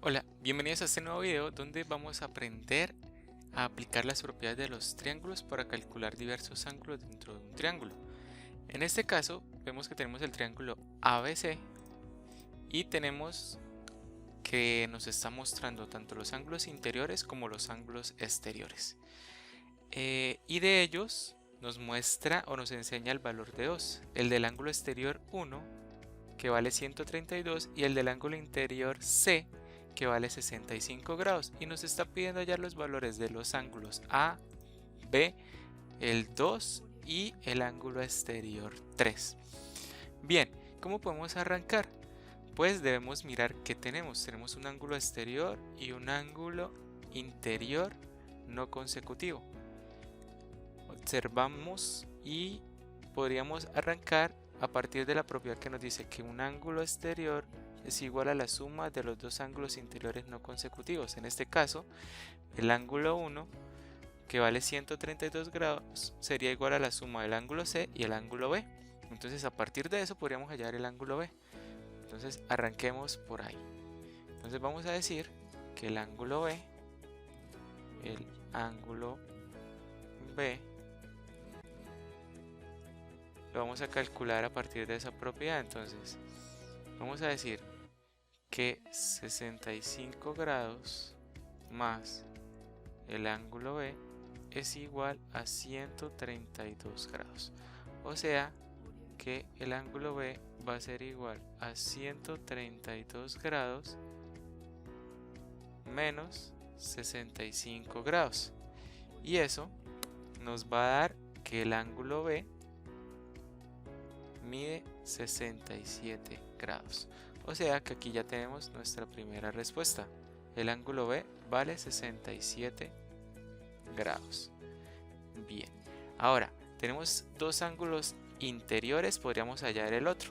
Hola, bienvenidos a este nuevo video donde vamos a aprender a aplicar las propiedades de los triángulos para calcular diversos ángulos dentro de un triángulo. En este caso, vemos que tenemos el triángulo ABC y tenemos que nos está mostrando tanto los ángulos interiores como los ángulos exteriores. Y de ellos nos muestra o nos enseña el valor de 2, el del ángulo exterior 1, que vale 132, y el del ángulo interior C, que vale 65 grados, y nos está pidiendo hallar los valores de los ángulos A, B, el 2 y el ángulo exterior 3. Bien, ¿cómo podemos arrancar? Pues debemos mirar qué tenemos. Tenemos un ángulo exterior y un ángulo interior no consecutivo. Observamos y podríamos arrancar a partir de la propiedad que nos dice que un ángulo exterior es igual a la suma de los dos ángulos interiores no consecutivos. En este caso, el ángulo 1, que vale 132 grados, sería igual a la suma del ángulo C y el ángulo B. Entonces, a partir de eso podríamos hallar el ángulo B. Entonces, arranquemos por ahí. Entonces, vamos a decir que el ángulo B lo vamos a calcular a partir de esa propiedad. Entonces, vamos a decir que 65 grados más el ángulo B es igual a 132 grados. O sea que el ángulo B va a ser igual a 132 grados menos 65 grados. Y eso nos va a dar que el ángulo B mide 67 grados. O sea que aquí ya tenemos nuestra primera respuesta. El ángulo B vale 67 grados. Bien, ahora tenemos dos ángulos interiores, podríamos hallar el otro.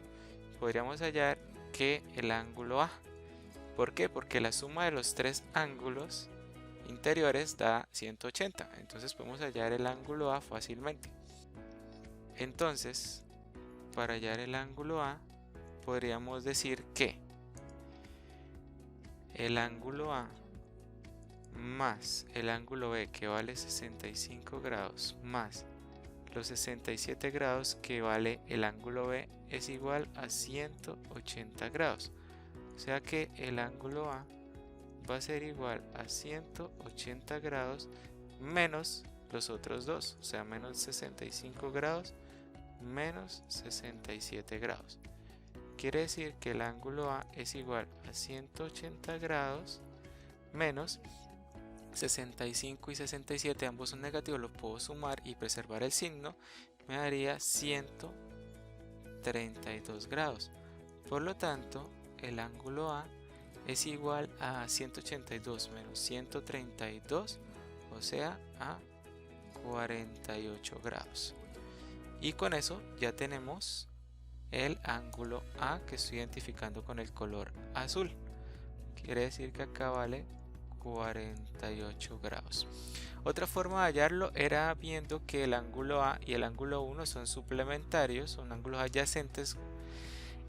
Podríamos hallar que el ángulo A. ¿Por qué? Porque la suma de los tres ángulos interiores da 180. Entonces podemos hallar el ángulo A fácilmente. Entonces, para hallar el ángulo A, podríamos decir que el ángulo A más el ángulo B, que vale 65 grados, más los 67 grados que vale el ángulo B, es igual a 180 grados. O sea que el ángulo A va a ser igual a 180 grados menos los otros dos, o sea, menos 65 grados menos 67 grados. Quiere decir que el ángulo A es igual a 180 grados menos 65 y 67, ambos son negativos, los puedo sumar y preservar el signo, me daría 132 grados. Por lo tanto, el ángulo A es igual a 182 menos 132, o sea, a 48 grados. Y con eso ya tenemos el ángulo A que estoy identificando con el color azul. Quiere decir que acá vale 48 grados. Otra forma de hallarlo era viendo que el ángulo A y el ángulo 1 son suplementarios, son ángulos adyacentes,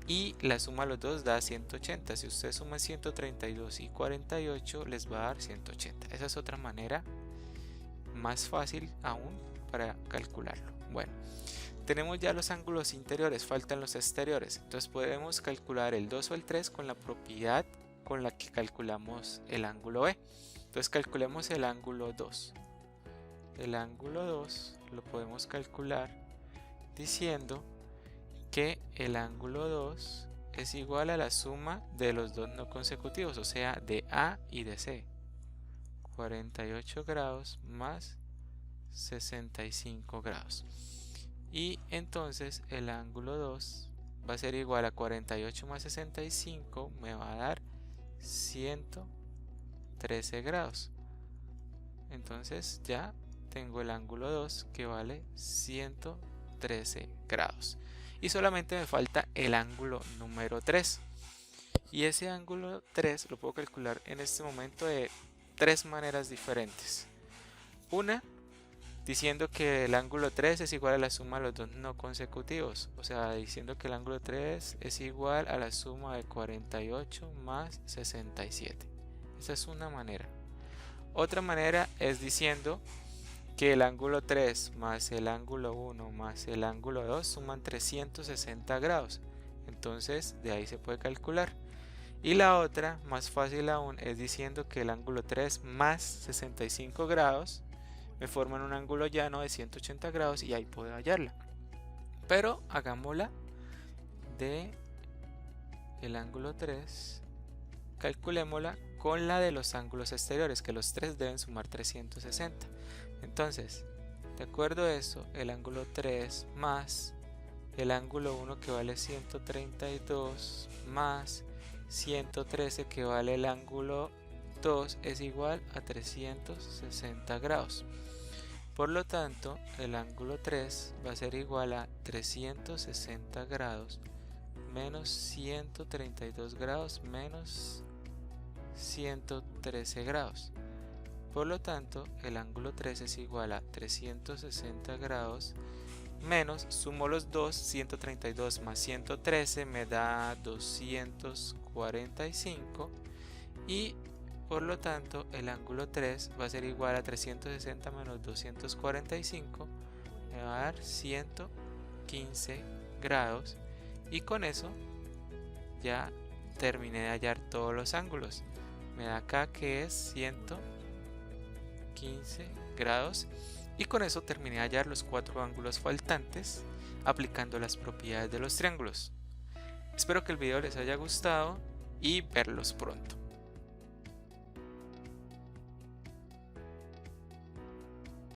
y la suma de los dos da 180. Si ustedes suman 132 y 48 les va a dar 180. Esa es otra manera más fácil aún para calcularlo. Bueno, tenemos ya los ángulos interiores, faltan los exteriores. Entonces podemos calcular el 2 o el 3 con la propiedad con la que calculamos el ángulo B. Entonces calculemos el ángulo 2. El ángulo 2 lo podemos calcular diciendo que el ángulo 2 es igual a la suma de los dos no consecutivos, o sea, de A y de C. 48 grados más 65 grados. Y entonces el ángulo 2 va a ser igual a 48 más 65, me va a dar 113 grados. Entonces ya tengo el ángulo 2 que vale 113 grados. Y solamente me falta el ángulo número 3. Y ese ángulo 3 lo puedo calcular en este momento de tres maneras diferentes. Una, diciendo que el ángulo 3 es igual a la suma de los dos no consecutivos, o sea, diciendo que el ángulo 3 es igual a la suma de 48 más 67. Esa es una manera. Otra manera es diciendo que el ángulo 3 más el ángulo 1 más el ángulo 2 suman 360 grados. Entonces de ahí se puede calcular. Y la otra, más fácil aún, es diciendo que el ángulo 3 más 65 grados me forman un ángulo llano de 180 grados y ahí puedo hallarla. Pero hagámosla de el ángulo 3, calculémosla con la de los ángulos exteriores, que los 3 deben sumar 360. Entonces, de acuerdo a eso, el ángulo 3 más el ángulo 1 que vale 132 más 113 que vale el ángulo 2 es igual a 360 grados. Por lo tanto, el ángulo 3 va a ser igual a 360 grados menos 132 grados menos 113 grados. Por lo tanto, el ángulo 3 es igual a 360 grados menos, sumo los dos, 132 más 113 me da 245 y por lo tanto el ángulo 3 va a ser igual a 360 menos 245, me va a dar 115 grados y con eso ya terminé de hallar todos los ángulos. Me da acá que es 115 grados. Y con eso terminé de hallar los 4 ángulos faltantes aplicando las propiedades de los triángulos. Espero que el video les haya gustado y verlos pronto.